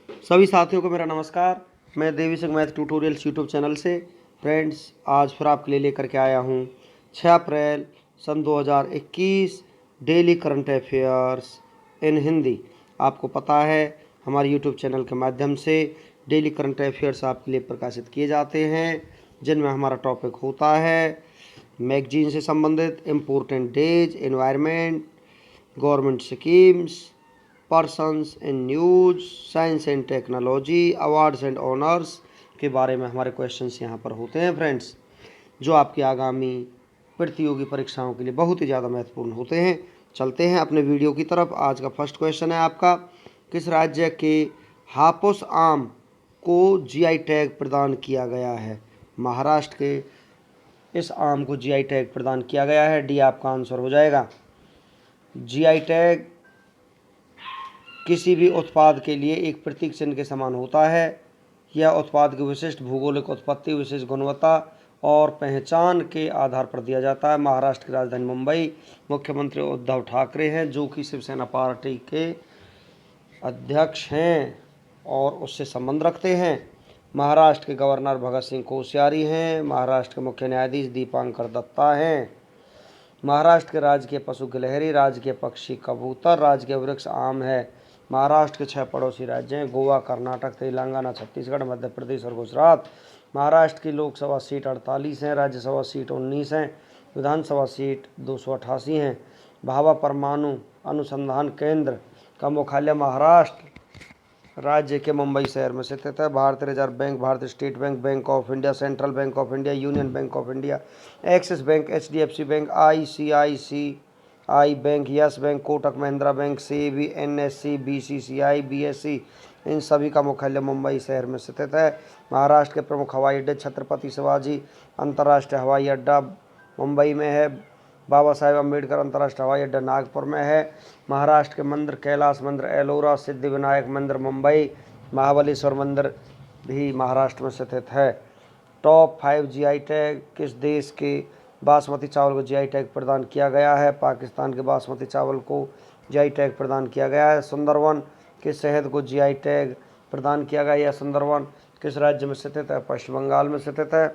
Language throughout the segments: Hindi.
सभी साथियों को मेरा नमस्कार। मैं Devi Singh math tutorials YouTube channel से फ्रेंड्स आज फिर आपके लिए लेकर के आया हूँ 6 अप्रैल सन 2021 daily current affairs in Hindi. आपको पता है हमारे यूट्यूब चैनल के माध्यम से डेली करंट अफेयर्स आपके लिए प्रकाशित किए जाते हैं, जिनमें हमारा टॉपिक होता है मैगजीन से संबंधित important days, environment, government schemes, persons in news, science and technology, awards and honours के बारे में हमारे क्वेश्चंस यहाँ पर होते हैं फ्रेंड्स, जो आपकी आगामी प्रतियोगी परीक्षाओं के लिए बहुत ही ज़्यादा महत्वपूर्ण होते हैं। चलते हैं अपने वीडियो की तरफ। आज का फर्स्ट क्वेश्चन है आपका, किस राज्य के हापुस आम को जीआई टैग प्रदान किया गया है? महाराष्ट्र के इस आम को जीआई टैग प्रदान किया गया है। डी आपका आंसर हो जाएगा। जीआई टैग किसी भी उत्पाद के लिए एक प्रतीक चिन्ह के समान होता है। यह उत्पाद की विशिष्ट भौगोलिक उत्पत्ति, विशेष गुणवत्ता और पहचान के आधार पर दिया जाता है। महाराष्ट्र की राजधानी मुंबई, मुख्यमंत्री उद्धव ठाकरे हैं, जो कि शिवसेना पार्टी के अध्यक्ष हैं और उससे संबंध रखते हैं। महाराष्ट्र के गवर्नर भगत सिंह कोश्यारी हैं। महाराष्ट्र के मुख्य न्यायाधीश दीपांकर दत्ता हैं। महाराष्ट्र के राजकीय पशु गिलहरी, राजकीय पक्षी कबूतर, राजकीय वृक्ष आम है। महाराष्ट्र के 6 पड़ोसी राज्य हैं गोवा, कर्नाटक, तेलंगाना, छत्तीसगढ़, मध्य प्रदेश और गुजरात। महाराष्ट्र की लोकसभा सीट 48 हैं, राज्यसभा सीट 19 हैं, विधानसभा सीट 288 हैं। भाभा परमाणु अनुसंधान केंद्र का मुख्यालय महाराष्ट्र राज्य के मुंबई शहर में स्थित है। भारतीय रिजर्व बैंक, भारतीय State Bank, Bank of India, Central Bank of India, Union Bank of India, Axis Bank, HDFC Bank, ICICI Bank, Yes Bank, Kotak Mahindra Bank, SEBI, NSC, BCCI, BSC, इन सभी का मुख्यालय मुंबई शहर में स्थित है। महाराष्ट्र के प्रमुख हवाई अड्डे छत्रपति शिवाजी अंतर्राष्ट्रीय हवाई अड्डा मुंबई में है। बाबा साहेब अम्बेडकर अंतर्राष्ट्रीय हवाई अड्डा नागपुर में है। महाराष्ट्र के मंदिर कैलाश मंदिर, एलोरा, सिद्धिविनायक मंदिर मुंबई, महाबलेश्वर मंदिर भी महाराष्ट्र में स्थित है। टॉप 5 जीआई टैग, किस देश के बासमती चावल को जीआई टैग प्रदान किया गया है? पाकिस्तान के बासमती चावल को जीआई टैग प्रदान किया गया है। सुंदरवन के शहद को जीआई टैग प्रदान किया गया है। सुंदरवन किस राज्य में स्थित है? पश्चिम बंगाल में स्थित है।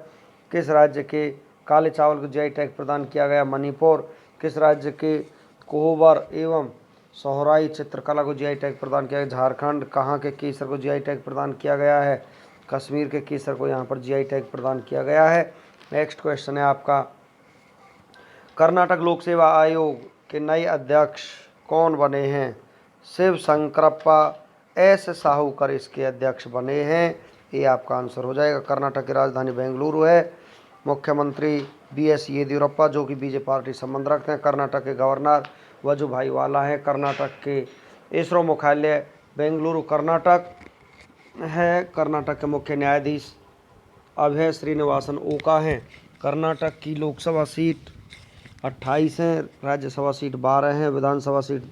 किस राज्य के काले चावल को जीआई टैग प्रदान किया गया? मणिपुर। किस राज्य के कोहबर एवं सोहराई चित्रकला को जीआई टैग प्रदान किया गया? झारखंड। कहाँ के केसर को जीआई टैग प्रदान किया गया है? कश्मीर के केसर को यहाँ पर जीआई टैग प्रदान किया गया है। नेक्स्ट क्वेश्चन है आपका, कर्नाटक लोक सेवा आयोग के नए अध्यक्ष कौन बने हैं? शिव शंकरप्पा, एस साहूकर इसके अध्यक्ष बने हैं। ये आपका आंसर हो जाएगा। कर्नाटक की राजधानी बेंगलुरु है। मुख्यमंत्री बीएस येदियुरप्पा, जो कि बीजेपी पार्टी संबंध रखते हैं। कर्नाटक के गवर्नर वजुभाई वाला हैं। कर्नाटक के इसरो मुख्यालय बेंगलुरु कर्नाटक है। कर्नाटक के मुख्य न्यायाधीश अभय श्रीनिवासन ओका हैं। कर्नाटक की लोकसभा सीट 28 हैं, राज्यसभा सीट 12 हैं, विधानसभा सीट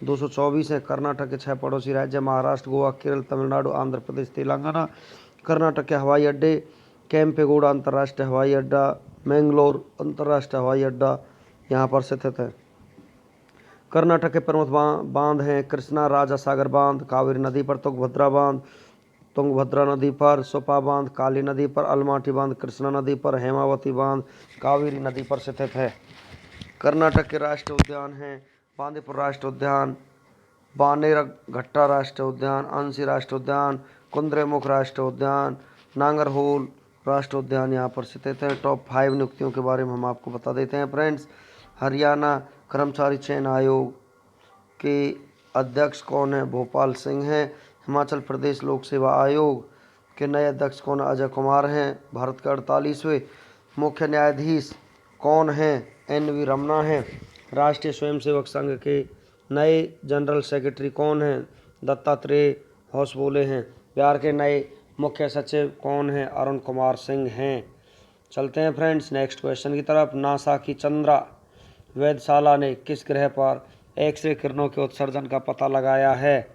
224 है। कर्नाटक के 6 पड़ोसी राज्य महाराष्ट्र, गोवा, केरल, तमिलनाडु, आंध्र प्रदेश, तेलंगाना। कर्नाटक के हवाई अड्डे केम्पेगौड़ा अंतर्राष्ट्रीय हवाई अड्डा, मैंगलोर अंतर्राष्ट्रीय हवाई अड्डा यहाँ पर स्थित है। कर्नाटक के प्रमुख बांध हैं कृष्णा राजा सागर बांध, कावेरी नदी पर तुंगभद्रा बांध, तुंगभद्रा नदी पर सुपा बांध, काली नदी पर अलमाटी बांध, कृष्णा नदी पर हेमावती बांध, कावेरी नदी पर स्थित है। कर्नाटक के राष्ट्रीय उद्यान हैं बांदीपुर राष्ट्रीय उद्यान, बानेरघट्टा राष्ट्रीय उद्यान, अंशी राष्ट्रीय उद्यान, कुद्रेमुख राष्ट्रीय उद्यान, नांगरहोल राष्ट्रीय उद्यान यहाँ पर स्थित है। टॉप 5 नियुक्तियों के बारे में हम आपको बता देते हैं फ्रेंड्स। हरियाणा कर्मचारी चयन आयोग के अध्यक्ष कौन है? भोपाल सिंह हैं। हिमाचल प्रदेश लोक सेवा आयोग के नए अध्यक्ष कौन? अजय कुमार हैं। भारत के 48वें मुख्य न्यायाधीश कौन हैं? एन.वी. रमना हैं। राष्ट्रीय स्वयंसेवक संघ के नए जनरल सेक्रेटरी कौन हैं? दत्तात्रेय होसबोले हैं। बिहार के नए मुख्य सचिव कौन हैं? अरुण कुमार सिंह हैं। चलते हैं फ्रेंड्स नेक्स्ट क्वेश्चन की तरफ। नासा की चंद्रा वेधशाला ने किस ग्रह पर एक्सरे किरणों के उत्सर्जन का पता लगाया है?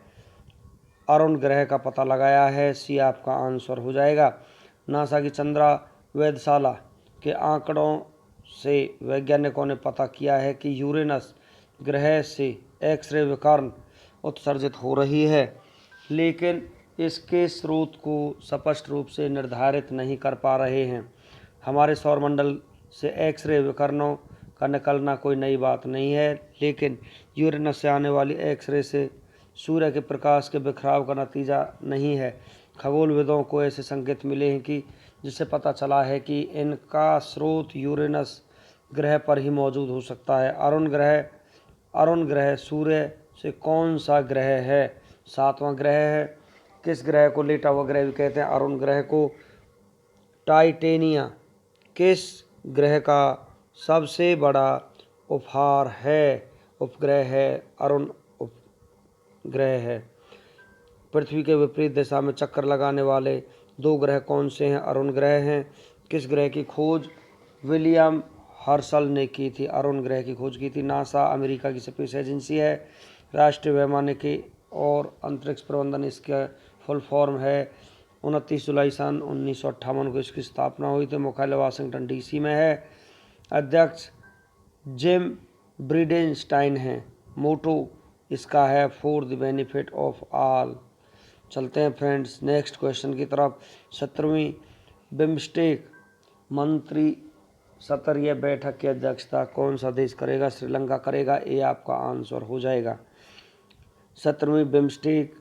अरुण ग्रह का पता लगाया है। सी आपका आंसर हो जाएगा। नासा की चंद्रा वेधशाला के आंकड़ों से वैज्ञानिकों ने पता किया है कि यूरेनस ग्रह से एक्सरे विकिरण उत्सर्जित हो रही है, लेकिन इसके स्रोत को स्पष्ट रूप से निर्धारित नहीं कर पा रहे हैं। हमारे सौरमंडल से एक्स-रे विकिरणों का निकलना कोई नई बात नहीं है, लेकिन यूरेनस से आने वाली एक्स-रे से सूर्य के प्रकाश के बिखराव का नतीजा नहीं है। खगोलविदों को ऐसे संकेत मिले हैं कि जिससे पता चला है कि इनका स्रोत यूरेनस ग्रह पर ही मौजूद हो सकता है। अरुण ग्रह सूर्य से कौन सा ग्रह है? 7वां ग्रह है। किस ग्रह को लेटा हुआ ग्रह भी कहते हैं? अरुण ग्रह को। टाइटेनिया किस ग्रह का सबसे बड़ा उपग्रह है? अरुण उपग्रह है। पृथ्वी के विपरीत दिशा में चक्कर लगाने वाले 2 ग्रह कौन से हैं? अरुण ग्रह हैं। किस ग्रह की खोज विलियम हर्शल ने की थी? अरुण ग्रह की खोज की थी। नासा अमेरिका की स्पेस एजेंसी है। राष्ट्रीय वैमानिकी और अंतरिक्ष प्रबंधन इसका फुल फॉर्म है। 29 जुलाई सन 1958 को इसकी स्थापना हुई थी। मुख्यालय वाशिंगटन डीसी में है। अध्यक्ष जिम ब्रिडेनस्टाइन हैं। मोटो इसका है for the benefit of all. चलते हैं फ्रेंड्स नेक्स्ट क्वेश्चन की तरफ। 17वीं बिम्स्टेक मंत्री स्तरीय बैठक की अध्यक्षता कौन सा देश करेगा? श्रीलंका करेगा। ये आपका आंसर हो जाएगा। 17वीं बिम्स्टेक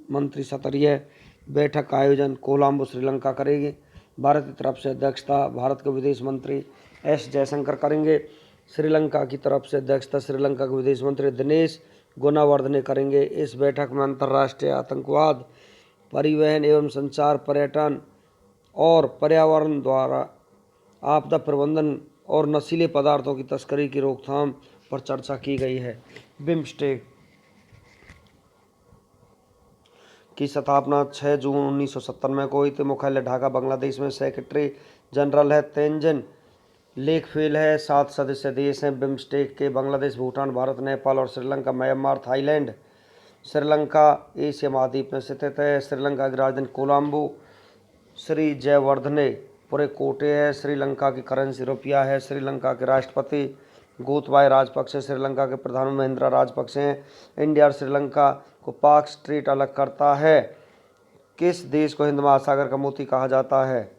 मंत्री स्तरीय बैठक का आयोजन कोलंबो श्रीलंका करेगी। भारत की तरफ से अध्यक्षता भारत के विदेश मंत्री एस जयशंकर करेंगे। श्रीलंका की तरफ से अध्यक्षता श्रीलंका के विदेश मंत्री दिनेश गुणवर्धने करेंगे। इस बैठक में अंतर्राष्ट्रीय आतंकवाद, परिवहन एवं संचार, पर्यटन और पर्यावरण द्वारा आपदा प्रबंधन और नशीले पदार्थों की तस्करी की रोकथाम पर चर्चा की गई है। बिम्स्टेक की स्थापना 6 जून 1997 को हुई थी। मुख्यालय ढाका बांग्लादेश में। सेक्रेटरी जनरल है तेंजिन लेकफेल है। 7 सदस्य देश हैं बिम्स्टेक के। बांग्लादेश, भूटान, भारत, नेपाल और Sri Lanka, Myanmar, Thailand. Sri Lanka Asia महाद्वीप में स्थित है। श्रीलंका की राजधानी कोलंबो। श्री जयवर्धने पूरे कोटे है। श्रीलंका की करेंसी रुपया है। श्रीलंका के राष्ट्रपति गोतबाया राजपक्षे। श्रीलंका के प्रधानमंत्री महिंद्रा राजपक्षे हैं। इंडिया और श्रीलंका को पाक स्ट्रीट अलग करता है। किस देश को हिंद महासागर का मोती कहा जाता है?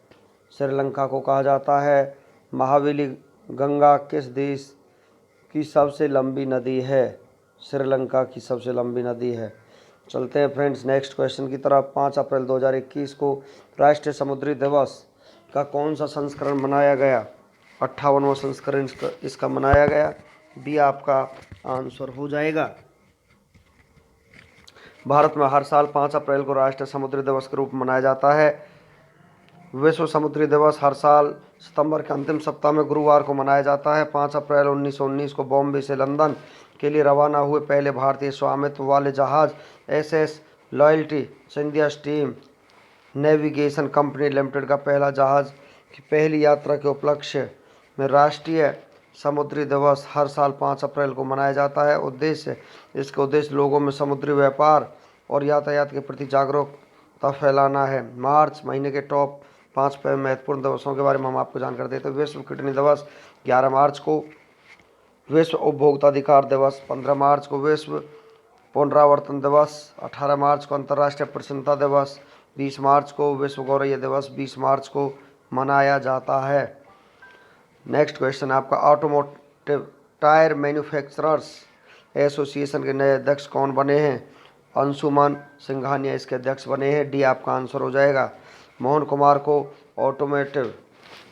श्रीलंका को कहा जाता है। महावेली गंगा किस देश की सबसे लंबी नदी है? श्रीलंका की सबसे लंबी नदी है। चलते हैं फ्रेंड्स नेक्स्ट क्वेश्चन की तरफ। 5 अप्रैल 2021 को राष्ट्रीय समुद्री दिवस का कौन सा संस्करण मनाया गया? 58वां संस्करण इसका मनाया गया। भी आपका आंसर हो जाएगा। भारत में हर साल 5 अप्रैल को राष्ट्रीय समुद्री दिवस के रूप में मनाया जाता है। विश्व समुद्री दिवस हर साल सितंबर के अंतिम सप्ताह में गुरुवार को मनाया जाता है। 5 अप्रैल 1919 को बॉम्बे से लंदन के लिए रवाना हुए पहले भारतीय स्वामित्व वाले जहाज SS loyalty Scindia steam navigation company limited का पहला जहाज की पहली यात्रा के उपलक्ष्य में राष्ट्रीय समुद्री दिवस हर साल 5 अप्रैल को मनाया जाता है। इसका उद्देश्य लोगों में समुद्री व्यापार और यातायात के प्रति जागरूकता फैलाना है। मार्च महीने के टॉप 5 महत्वपूर्ण दिवसों के बारे में हम आपको जानकारी देते हैं। विश्व किडनी दिवस 11 मार्च को। विश्व उपभोक्ता अधिकार दिवस 15 मार्च को। विश्व पुनरावर्तन दिवस 18 मार्च को। अंतर्राष्ट्रीय प्रसन्नता दिवस 20 मार्च को। विश्व गौरैया दिवस 20 मार्च को मनाया जाता है। नेक्स्ट क्वेश्चन आपका। ऑटोमोटिव टायर मैन्युफैक्चरर्स एसोसिएशन के नए अध्यक्ष कौन बने हैं? अंशुमन सिंघानिया इसके अध्यक्ष बने हैं। डी आपका आंसर हो जाएगा। मोहन कुमार को ऑटोमोटिव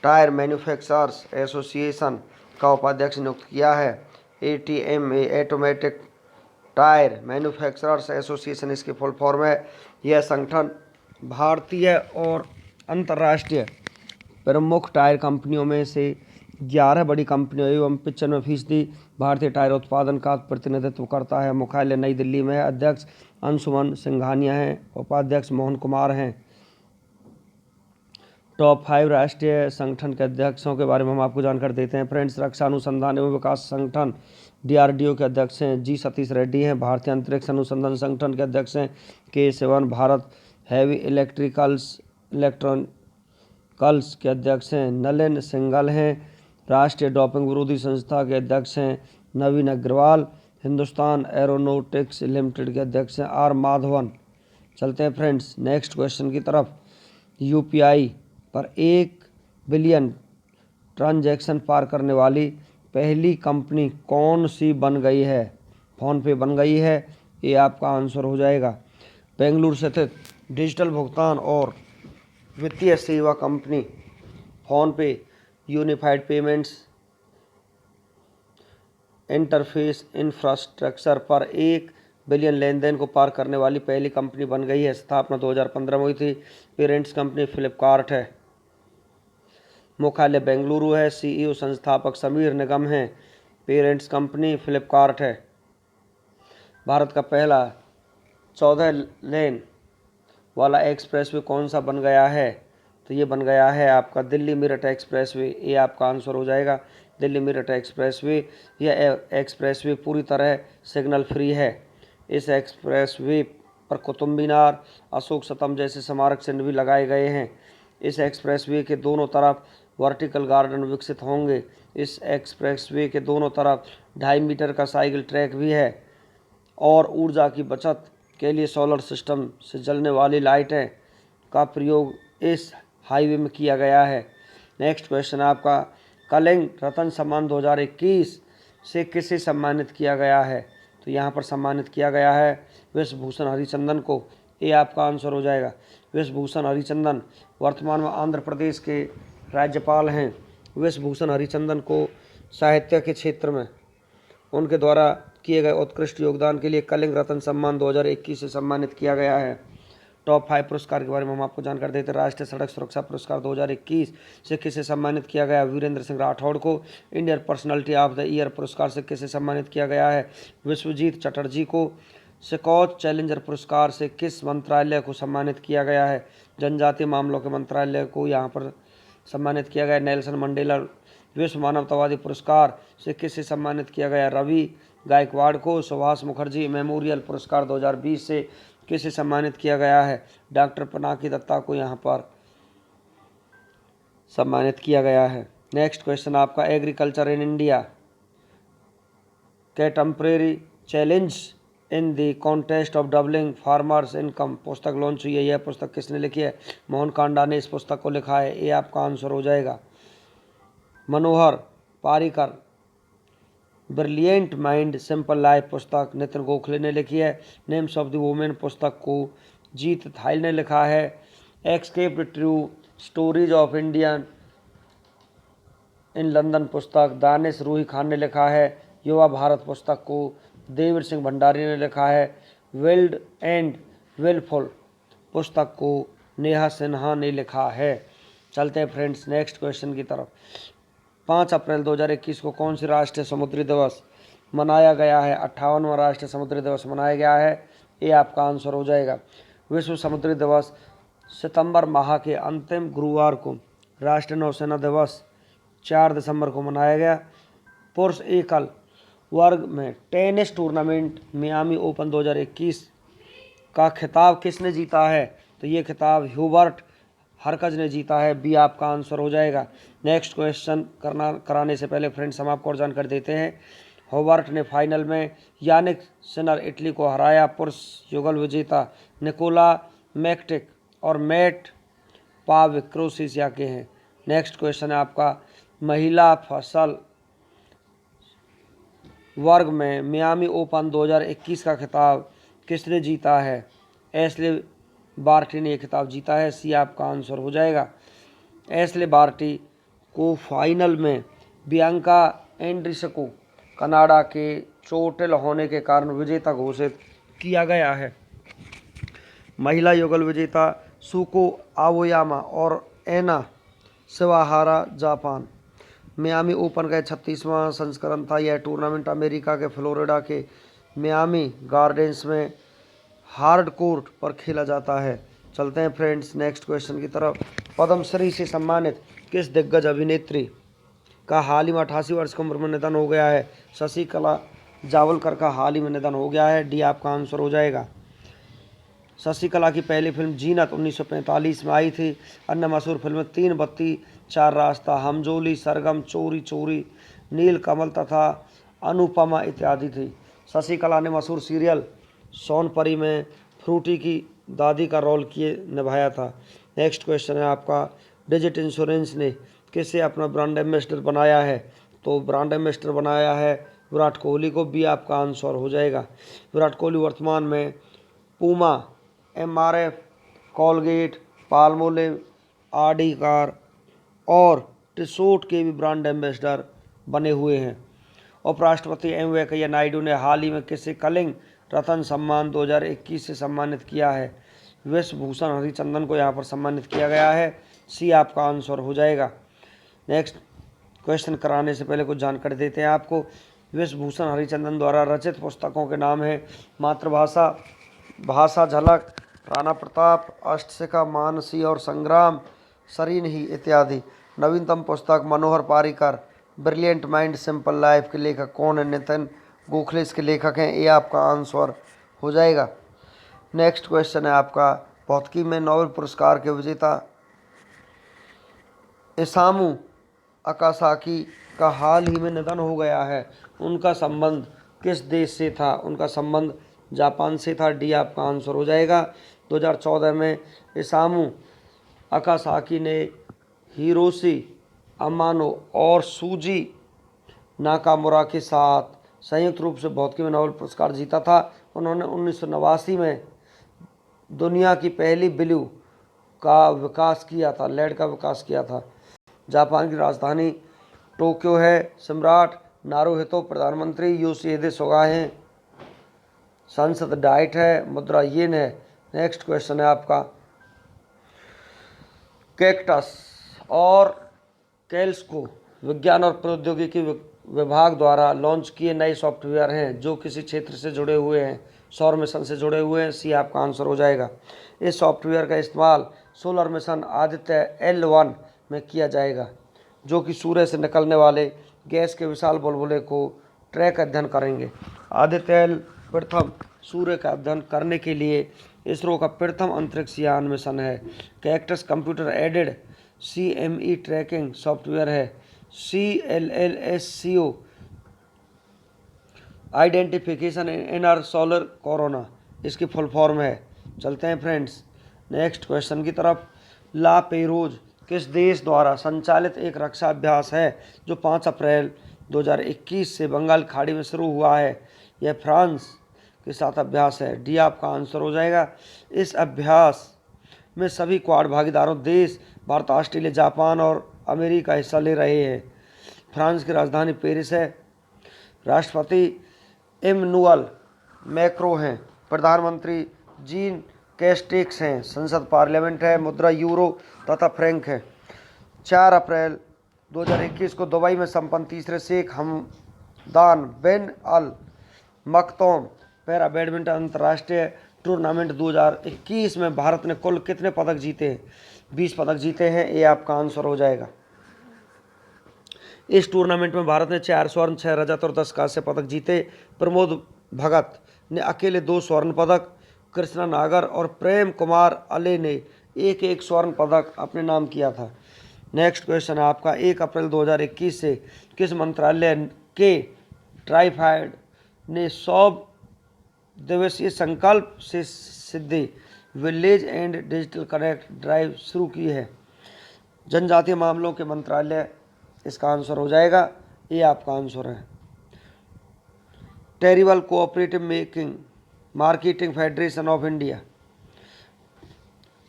टायर मैन्युफैक्चरर्स एसोसिएशन का उपाध्यक्ष नियुक्त किया है। ATMA automatic tyre manufacturers association इसकी फुल फॉर्म है। यह संगठन भारतीय और अंतर्राष्ट्रीय प्रमुख टायर कंपनियों में से 11 बड़ी कंपनियों एवं 95% भारतीय टायर उत्पादन का प्रतिनिधित्व करता है। मुख्यालय नई दिल्ली में है। अध्यक्ष अंशुमन सिंघानिया हैं। उपाध्यक्ष मोहन कुमार हैं। टॉप 5 राष्ट्रीय संगठन के अध्यक्षों के बारे में हम आपको जानकारी देते हैं फ्रेंड्स। रक्षा अनुसंधान एवं विकास संगठन DRDO के अध्यक्ष हैं जी सतीश रेड्डी हैं। भारतीय अंतरिक्ष अनुसंधान संगठन के अध्यक्ष हैं के सिवन। भारत हैवी इलेक्ट्रिकल्स के अध्यक्ष हैं नलिन सिंघल हैं। राष्ट्रीय डोपिंग विरोधी संस्था के अध्यक्ष हैं नवीन अग्रवाल। हिंदुस्तान एरोनॉटिक्स लिमिटेड के अध्यक्ष हैं R माधवन। चलते हैं फ्रेंड्स नेक्स्ट क्वेश्चन की तरफ। यूपीआई पर 1 बिलियन ट्रांजैक्शन पार करने वाली पहली कंपनी कौन सी बन गई है? फ़ोन पे बन गई है, ये आपका आंसर हो जाएगा। बेंगलुरु स्थित डिजिटल भुगतान और वित्तीय सेवा कंपनी फ़ोन पे यूनिफाइड पेमेंट्स इंटरफेस इंफ्रास्ट्रक्चर पर 1 बिलियन लेन देन को पार करने वाली पहली कंपनी बन गई है। स्थापना 2015 में हुई थी। पेरेंट्स कंपनी फ्लिपकार्ट है। मुख्यालय बेंगलुरु है। सीईओ संस्थापक समीर निगम हैं। पेरेंट्स कंपनी फ्लिपकार्ट है। भारत का पहला 14 लेन वाला एक्सप्रेसवे कौन सा बन गया है? तो ये बन गया है आपका दिल्ली मेरठ एक्सप्रेसवे, ये आपका आंसर हो जाएगा। दिल्ली मेरठ एक्सप्रेसवे, यह एक्सप्रेसवे पूरी तरह सिग्नल फ्री है। इस एक्सप्रेसवे पर कुतुब मीनार, अशोक स्तंभ जैसे स्मारक चिन्ह भी लगाए गए हैं। इस एक्सप्रेसवे के दोनों तरफ वर्टिकल गार्डन विकसित होंगे। इस एक्सप्रेसवे के दोनों तरफ 2.5 मीटर का साइकिल ट्रैक भी है और ऊर्जा की बचत के लिए सोलर सिस्टम से जलने वाली लाइटें का प्रयोग इस हाईवे में किया गया है। नेक्स्ट क्वेश्चन आपका, कलिंग रत्न सम्मान 2021 से किसे सम्मानित किया गया है? तो यहाँ पर सम्मानित किया गया है विश्वभूषण हरिचंदन को, ये आपका आंसर हो जाएगा। विश्वभूषण हरिचंदन वर्तमान में आंध्र प्रदेश के राज्यपाल हैं। विश्वभूषण हरिचंदन को साहित्य के क्षेत्र में उनके द्वारा किए गए उत्कृष्ट योगदान के लिए कलिंग रत्न सम्मान 2021 से सम्मानित किया गया है। टॉप 5 पुरस्कार के बारे में हम आपको जानकारी देते हैं। राष्ट्रीय सड़क सुरक्षा पुरस्कार 2021 से किसे सम्मानित किया गया? वीरेंद्र सिंह राठौड़ को। Indian personality of the year पुरस्कार से किसे सम्मानित किया गया है? विश्वजीत चटर्जी को। स्कॉच चैलेंजर पुरस्कार से किस मंत्रालय को सम्मानित किया गया है? जनजातीय मामलों के मंत्रालय को यहाँ पर सम्मानित किया गया। नेल्सन मंडेला विश्व मानवतावादी पुरस्कार से किसे सम्मानित किया गया? रवि गायकवाड़ को। सुभाष मुखर्जी मेमोरियल पुरस्कार 2020 से किसे सम्मानित किया गया है? डॉक्टर पिनाकी दत्ता को यहाँ पर सम्मानित किया गया है। नेक्स्ट क्वेश्चन आपका, agriculture in India contemporary challenge in the contest of doubling farmers income पुस्तक लॉन्च हुई है। यह पुस्तक किसने लिखी है? मोहन कांडा ने इस पुस्तक को लिखा है, ये आपका आंसर हो जाएगा। Manohar Parrikar Brilliant Mind Simple Life पुस्तक नितिन गोखले ने लिखी है। नेम्स ऑफ द वुमेन पुस्तक को जीत थाइल ने लिखा है। Escaped true stories of Indian in London पुस्तक दानिश रूही खान ने लिखा है। युवा भारत पुस्तक को देवर सिंह भंडारी ने लिखा है। विल्ड एंड विलफुल पुस्तक को नेहा सिन्हा ने लिखा है। चलते हैं फ्रेंड्स नेक्स्ट क्वेश्चन की तरफ। 5 अप्रैल 2021 को कौन सी राष्ट्रीय समुद्री दिवस मनाया गया है? 58वां राष्ट्रीय समुद्री दिवस मनाया गया है, ये आपका आंसर हो जाएगा। विश्व समुद्री दिवस सितंबर माह के अंतिम गुरुवार को। राष्ट्रीय नौसेना दिवस 4 दिसंबर को मनाया गया। पुरुष एकल वर्ग में टेनिस टूर्नामेंट मियामी ओपन 2021 का खिताब किसने जीता है? तो ये खिताब ह्यूबर्ट हरकज ने जीता है, बी आपका आंसर हो जाएगा। नेक्स्ट क्वेश्चन कराने से पहले फ्रेंड्स हम आपको और जानकारी देते हैं। ह्यूबर्ट ने फाइनल में यानिक सिनर इटली को हराया। पुरुष युगल विजेता निकोला मैकटिक और मैट पाविक क्रोएशिया के हैं। नेक्स्ट क्वेश्चन है आपका, महिला फसल वर्ग में मियामी ओपन 2021 का खिताब किसने जीता है? एशले बार्टी ने खिताब जीता है, सी आपका आंसर हो जाएगा। एशले बार्टी को फाइनल में बियांका एंड्रीस्कू कनाडा के चोटिल होने के कारण विजेता घोषित किया गया है। महिला युगल विजेता सुको आओयामा और एना शिवाहारा जापान। मियामी ओपन का 36वां संस्करण था। यह टूर्नामेंट अमेरिका के फ्लोरिडा के मियामी गार्डन्स में हार्ड कोर्ट पर खेला जाता है। चलते हैं फ्रेंड्स नेक्स्ट क्वेश्चन की तरफ। पद्मश्री से सम्मानित किस दिग्गज अभिनेत्री का हाल ही में 88 वर्ष की उम्र में निधन हो गया है? शशिकला जावलकर का हाल ही में निधन हो गया है, डी आपका आंसर हो जाएगा। शशिकला की पहली फिल्म जीनत 1945 में आई थी। अन्य मशहूर फिल्में 3 बत्ती 4 रास्ता, हमजोली, सरगम, चोरी चोरी, नील कमल तथा अनुपमा इत्यादि थी। शशिकला ने मशहूर सीरियल सोनपरी में फ्रूटी की दादी का रोल किए निभाया था। नेक्स्ट क्वेश्चन है आपका, डिजिट इंश्योरेंस ने किसे अपना ब्रांड एम्बेसडर बनाया है? तो ब्रांड एम्बेसडर बनाया है विराट कोहली को, भी आपका आंसर हो जाएगा। विराट कोहली वर्तमान में Puma, MRF, Colgate, Palmolive, Audi car और टिसोट के भी ब्रांड एम्बेसडर बने हुए हैं। उपराष्ट्रपति एम वेंकैया नायडू ने हाल ही में किसे कलिंग रत्न सम्मान 2021 से सम्मानित किया है? विश्व भूषण हरिचंदन को यहाँ पर सम्मानित किया गया है। सी आपका आंसर हो जाएगा। नेक्स्ट क्वेश्चन कराने से पहले कुछ जानकारी देते हैं आपको। विश्व भूषण हरिचंदन द्वारा रचित पुस्तकों के नाम है मातृभाषा, भाषा झलक, राणा प्रताप, अष्टशिखा, मानसी और संग्राम, सरीनही इत्यादि। नवीनतम पुस्तक Manohar Parrikar Brilliant Mind Simple Life के लेखक कौन है? नितिन गोखले इसके लेखक हैं। ये आपका आंसर हो जाएगा। नेक्स्ट क्वेश्चन है आपका, भौतिकी में नोबेल पुरस्कार के विजेता इसामू अकासाकी का हाल ही में निधन हो गया है। उनका संबंध किस देश से था? उनका संबंध जापान से था। डी आपका आंसर हो जाएगा। 2014 में इसामू अकासाकी ने हिरोशी अमानो और सूजी नाकामुरा के साथ संयुक्त रूप से भौतिकी में नोबेल पुरस्कार जीता था। उन्होंने 1989 में दुनिया की पहली ब्लू का विकास किया था, लेड का विकास किया था। जापान की राजधानी टोक्यो है। सम्राट नारुहितो प्रधानमंत्री, योशिहिदे सुगा हैं। संसद डाइट है, मुद्रा येन है। नेक्स्ट क्वेश्चन है आपका, कैक्टस और कैल्सको विज्ञान और प्रौद्योगिकी विभाग द्वारा लॉन्च किए नए सॉफ्टवेयर हैं जो किसी क्षेत्र से जुड़े हुए हैं? सौर मिशन से जुड़े हुए हैं। सी आपका आंसर हो जाएगा। इस सॉफ्टवेयर का इस्तेमाल सोलर मिशन आदित्य L1 में किया जाएगा, जो कि सूर्य से निकलने वाले गैस के विशाल बुलबुले को ट्रैक अध्ययन करेंगे। आदित्य L प्रथम सूर्य का अध्ययन करने के लिए इसरो का प्रथम अंतरिक्ष यान मिशन है। Cactus computer aided CME tracking software है। CLLSCO identification inner solar corona इसकी फुल फॉर्म है। चलते हैं फ्रेंड्स नेक्स्ट क्वेश्चन की तरफ। ला पेरोज किस देश द्वारा संचालित एक रक्षा अभ्यास है जो 5 अप्रैल 2021 से बंगाल खाड़ी में शुरू हुआ है? यह फ्रांस के साथ अभ्यास है। डी आपका आंसर हो जाएगा। इस अभ्यास में सभी क्वाड भागीदारों देश भारत, ऑस्ट्रेलिया, जापान और अमेरिका हिस्सा ले रहे हैं। फ्रांस की राजधानी पेरिस है। राष्ट्रपति इमैनुअल मैक्रों हैं। प्रधानमंत्री जीन कैस्टेक्स हैं। संसद पार्लियामेंट है। मुद्रा यूरो तथा फ्रैंक है। 4 अप्रैल 2021 को दुबई में संपन्न तीसरे शेख हमदान बिन अल मखदूम पैरा बैडमिंटन अंतर्राष्ट्रीय टूर्नामेंट 2021 में भारत ने कुल कितने पदक जीते हैं? 20 पदक जीते हैं। ये आपका आंसर हो जाएगा। इस टूर्नामेंट में भारत ने 4 स्वर्ण, 6 रजत और 10 कांस्य पदक जीते। प्रमोद भगत ने अकेले 2 स्वर्ण पदक, कृष्णा नागर और प्रेम कुमार अले ने एक एक स्वर्ण पदक अपने नाम किया था। नेक्स्ट क्वेश्चन है आपका, 1 अप्रैल 2021 से किस मंत्रालय के ट्राइफाइड ने 100 दिवसीय Sankalp se Siddhi village and digital connect drive शुरू की है? जनजातीय मामलों के मंत्रालय इसका आंसर हो जाएगा। ये आपका आंसर है। Terrible cooperative making marketing federation of India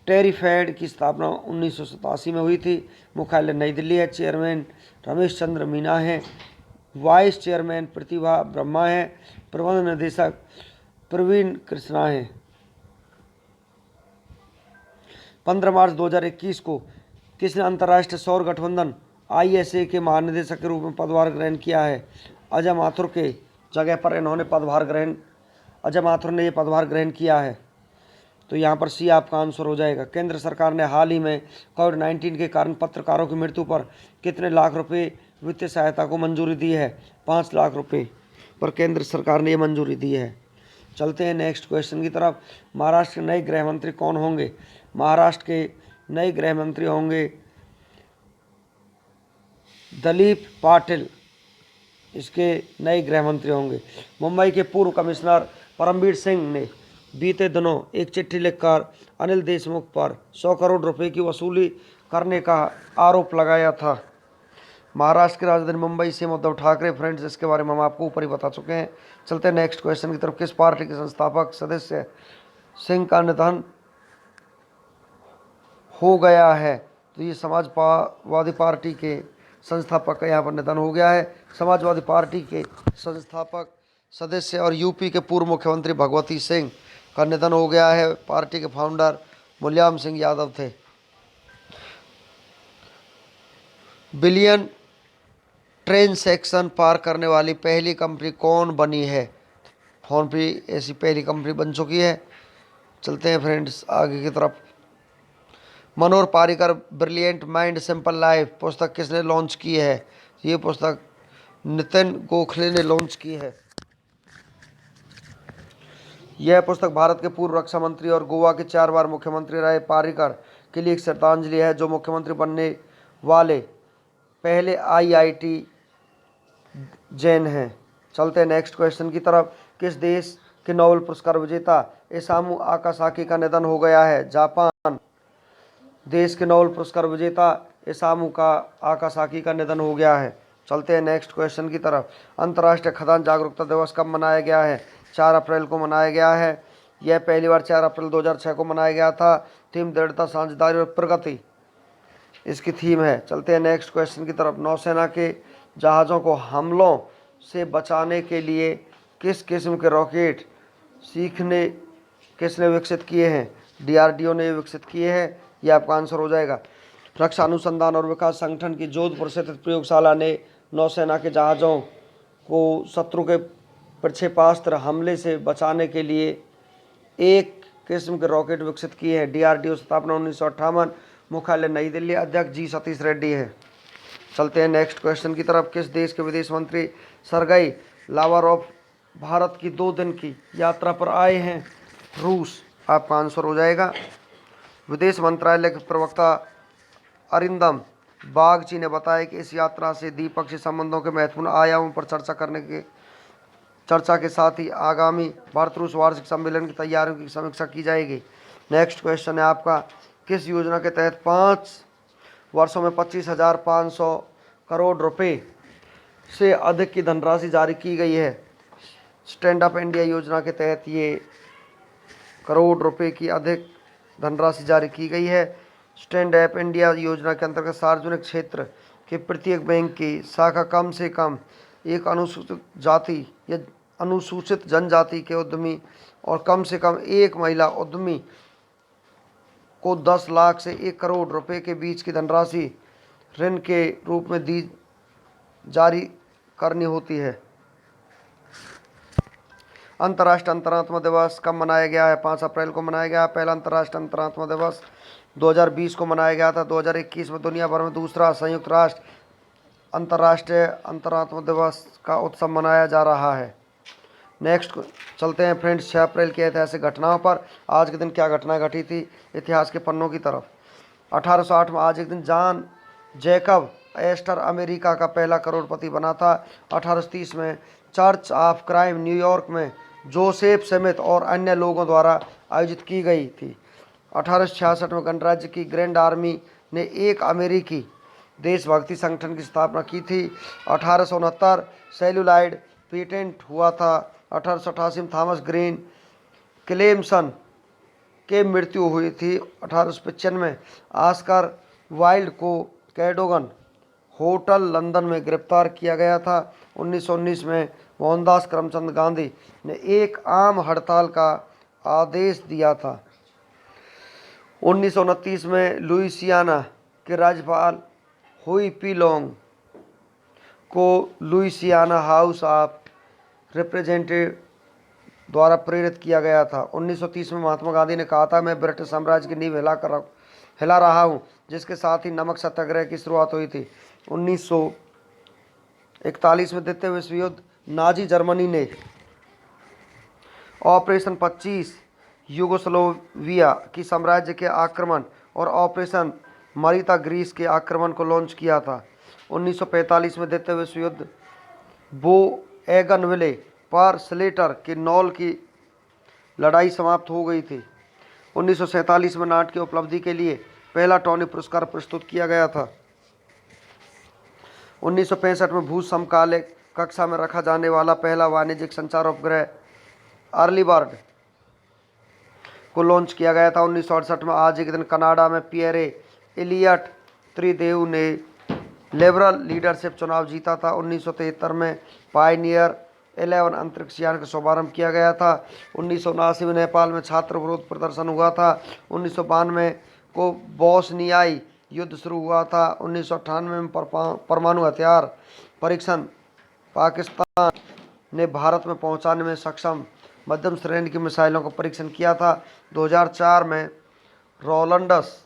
TRIFED की स्थापना 1987 में हुई थी। मुख्यालय नई दिल्ली है। चेयरमैन रमेश चंद्र मीना है। वाइस चेयरमैन प्रतिभा ब्रह्मा है। प्रबंध निदेशक प्रवीण कृष्णा है। 15 मार्च 2021 को किसने अंतर्राष्ट्रीय सौर गठबंधन ISA के महानिदेशक के रूप में पदभार ग्रहण किया है? अजय माथुर के जगह पर अजय माथुर ने यह पदभार ग्रहण किया है। तो यहाँ पर सी आपका आंसर हो जाएगा। केंद्र सरकार ने हाल ही में कोविड-19 के कारण पत्रकारों की मृत्यु पर कितने लाख रुपए वित्तीय सहायता को मंजूरी दी है? 5 लाख रुपए पर केंद्र सरकार ने यह मंजूरी दी है। चलते हैं नेक्स्ट क्वेश्चन की तरफ। महाराष्ट्र के नए गृह मंत्री कौन होंगे? महाराष्ट्र के नए गृह मंत्री होंगे दलीप पाटिल, इसके नए गृह मंत्री होंगे। मुंबई के पूर्व कमिश्नर परमबीर सिंह ने बीते दिनों एक चिट्ठी लिखकर अनिल देशमुख पर 100 करोड़ रुपए की वसूली करने का आरोप लगाया था। महाराष्ट्र की राजधानी मुंबई से उद्धव ठाकरे, फ्रेंड्स, इसके बारे में हम आपको ऊपर ही बता चुके हैं। चलते हैं नेक्स्ट क्वेश्चन की तरफ। किस पार्टी के संस्थापक सदस्य सिंह का निधन हो गया है? तो ये समाजवादी पार्टी के संस्थापक का यहाँ पर निधन हो गया है। समाजवादी पार्टी के संस्थापक सदस्य और यूपी के पूर्व मुख्यमंत्री भगवती सिंह का निधन हो गया है। पार्टी के फाउंडर मुलायम सिंह यादव थे। बिलियन ट्रांजैक्शन पार करने वाली पहली कंपनी कौन बनी है? फोन पे ऐसी पहली कंपनी बन चुकी है। चलते हैं फ्रेंड्स आगे की तरफ। Manohar Parrikar Brilliant Mind Simple Life पुस्तक किसने लॉन्च की है? ये पुस्तक नितिन गोखले ने लॉन्च की है। यह पुस्तक भारत के पूर्व रक्षा मंत्री और गोवा के 4 बार मुख्यमंत्री रहे पारिकर के लिए एक श्रद्धांजलि है, जो मुख्यमंत्री बनने वाले पहले IIT जैन हैं। चलते हैं नेक्स्ट क्वेश्चन की तरफ। किस देश के नोबेल पुरस्कार विजेता इसामु आकासाकी का निधन हो गया है? जापान देश के नोबेल पुरस्कार विजेता इसामु आकासाकी का निधन हो गया है। चलते हैं नेक्स्ट क्वेश्चन की तरफ। अंतर्राष्ट्रीय खदान जागरूकता दिवस कब मनाया गया है? 4 अप्रैल को मनाया गया है। यह पहली बार 4 अप्रैल 2006 को मनाया गया था। थीम दृढ़ता, साझेदारी और प्रगति इसकी थीम है। चलते हैं नेक्स्ट क्वेश्चन की तरफ। नौसेना के जहाज़ों को हमलों से बचाने के लिए किस किस्म के रॉकेट किसने विकसित किए हैं? DRDO ने विकसित किए हैं। ये आपका आंसर हो जाएगा। रक्षा अनुसंधान और विकास संगठन की जोधपुर स्थित प्रयोगशाला ने नौसेना के जहाज़ों को शत्रु के प्रक्षेपास्त्र हमले से बचाने के लिए एक किस्म के रॉकेट विकसित किए हैं। DRDO स्थापना 1958, मुख्यालय नई दिल्ली, अध्यक्ष G सतीश रेड्डी है। चलते हैं नेक्स्ट क्वेश्चन की तरफ। किस देश के विदेश मंत्री सरगई लावारोव भारत की 2 दिन की यात्रा पर आए हैं? रूस आपका आंसर हो जाएगा। विदेश मंत्रालय के प्रवक्ता अरिंदम बागची ने बताया कि इस यात्रा से द्विपक्षीय संबंधों के महत्वपूर्ण आयामों पर चर्चा के साथ ही आगामी भारत रूस वार्षिक सम्मेलन की तैयारियों की समीक्षा की जाएगी। नेक्स्ट क्वेश्चन है आपका। किस योजना के तहत 5 वर्षों में 25,500 करोड़ रुपए से अधिक की धनराशि जारी की गई है? स्टैंड अप इंडिया योजना के तहत ये करोड़ रुपए की अधिक धनराशि जारी की गई है। स्टैंड अप इंडिया योजना के अंतर्गत सार्वजनिक क्षेत्र के प्रत्येक बैंक की शाखा कम से कम एक अनुसूचित जाति या अनुसूचित जनजाति के उद्यमी और कम से कम एक महिला उद्यमी को 10 लाख से 1 करोड़ रुपए के बीच की धनराशि ऋण के रूप में जारी करनी होती है। अंतर्राष्ट्रीय अंतरात्मा दिवस कब मनाया गया है? 5 अप्रैल को मनाया गया। पहला अंतर्राष्ट्रीय अंतरात्मा दिवस 2020 को मनाया गया था। 2021 में दुनिया भर में दूसरा संयुक्त राष्ट्र अंतर्राष्ट्रीय अंतरात्मा दिवस का उत्सव मनाया जा रहा है। नेक्स्ट चलते हैं फ्रेंड्स 6 अप्रैल की ऐतिहासिक घटनाओं पर। आज के दिन क्या घटना घटी थी? इतिहास के पन्नों की तरफ। 1808 में आज एक दिन जॉन जैकब एस्टर अमेरिका का पहला करोड़पति बना था। 1830 में चर्च ऑफ क्राइम न्यूयॉर्क में जोसेफ स्मिथ और अन्य लोगों द्वारा आयोजित की गई थी। 1866 में गणराज्य की ग्रैंड आर्मी ने एक अमेरिकी देशभक्ति संगठन की स्थापना की थी। 1869 सेलुलाइड पेटेंट हुआ था। 1888 में थॉमस ग्रीन क्लेमसन के मृत्यु हुई थी। 1895 में ऑस्कर वाइल्ड को कैडोगन होटल लंदन में गिरफ्तार किया गया था। 1919 में मोहनदास करमचंद गांधी ने एक आम हड़ताल का आदेश दिया था। 1929 में लुइसियाना के राज्यपाल हुई पी लोंग को लुइसियाना हाउस ऑफ रिप्रेजेंटेटिव द्वारा प्रेरित किया गया था। 1930 में महात्मा गांधी ने कहा था, मैं ब्रिटिश साम्राज्य की नींव हिला रहा हूँ, जिसके साथ ही नमक सत्याग्रह की शुरुआत हुई थी। 1941 में द्वितीय विश्व युद्ध नाजी जर्मनी ने ऑपरेशन 25 यूगोस्लोविया की साम्राज्य के आक्रमण और ऑपरेशन मारिता ग्रीस के आक्रमण को लॉन्च किया था। 1945 में द्वितीय विश्व युद्ध बोएगनविले पर स्लेटर के नॉल की लड़ाई समाप्त हो गई थी। 1947 में नाट की उपलब्धि के लिए पहला टोनी पुरस्कार प्रस्तुत किया गया था। 1965 में भू समकालिक कक्षा में रखा जाने वाला पहला वाणिज्यिक संचार उपग्रह अर्ली बर्ड को लॉन्च किया गया था। 1968 में आज एक दिन कनाडा में पियरे एलियट त्रिदेव ने लिबरल लीडरशिप चुनाव जीता था। 1973 में पायनियर 11 अंतरिक्ष यान का शुभारंभ किया गया था। 1979 में नेपाल में छात्र विरोध प्रदर्शन हुआ था। 1992 को बोस्नियाई युद्ध शुरू हुआ था। 1998 में परमाणु हथियार परीक्षण पाकिस्तान ने भारत में पहुंचाने में सक्षम मध्यम श्रेणी की मिसाइलों का परीक्षण किया था। 2004 में रोलंडस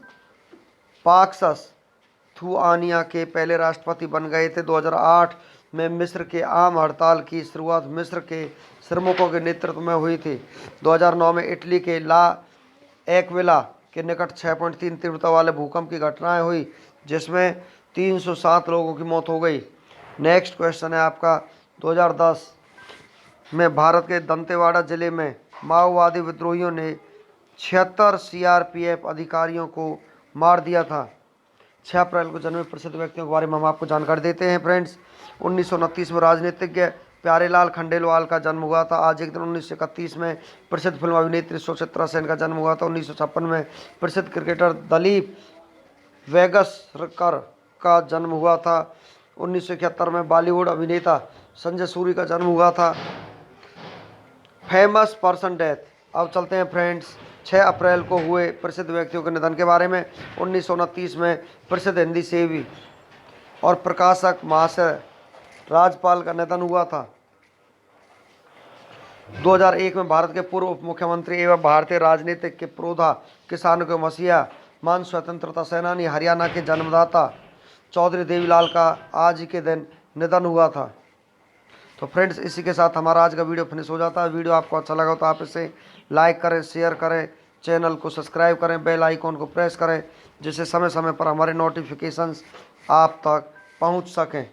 पाक्सस थुआनिया के पहले राष्ट्रपति बन गए थे। 2008 में मिस्र के आम हड़ताल की शुरुआत मिस्र के श्रमिकों के नेतृत्व में हुई थी। 2009 में इटली के ला एक्विला के निकट 6.3 तीव्रता वाले भूकंप की घटनाएं हुई, जिसमें 307 लोगों की मौत हो गई। नेक्स्ट क्वेश्चन है आपका, 2010 में भारत के दंतेवाड़ा जिले में माओवादी विद्रोहियों ने 76 सीआरपीएफ अधिकारियों को मार दिया था। 6 अप्रैल को जन्मे प्रसिद्ध व्यक्तियों के बारे में हम आपको जानकारी देते हैं फ्रेंड्स। 1929 में राजनीतिज्ञ प्यारेलाल खंडेलवाल का जन्म हुआ था। आज एक दिन 1931 में प्रसिद्ध फिल्म अभिनेत्री सुचित्रा सेन का जन्म हुआ था। 1956 में प्रसिद्ध क्रिकेटर दलीप वेंगसरकर का जन्म हुआ था। 1971 में बॉलीवुड अभिनेता संजय सूरी का जन्म हुआ था। Famous person death. अब चलते हैं फ्रेंड्स 6 अप्रैल को हुए प्रसिद्ध व्यक्तियों के निधन के बारे में। 1929 में प्रसिद्ध हिंदी सेवी और प्रकाशक महाशय राजपाल का निधन हुआ था। 2001 में भारत के पूर्व उप मुख्यमंत्री एवं भारतीय राजनीतिक के पुरोधा, किसानों के मसीहा, मान स्वतंत्रता सेनानी, हरियाणा के जन्मदाता चौधरी देवीलाल का आज ही के दिन निधन हुआ था। तो फ्रेंड्स, इसी के साथ हमारा आज का वीडियो फिनिश हो जाता है। वीडियो आपको अच्छा लगा तो आप इसे लाइक करें, शेयर करें, चैनल को सब्सक्राइब करें, बेल आइकॉन को प्रेस करें, जिससे समय समय पर हमारे नोटिफिकेशंस आप तक पहुंच सकें।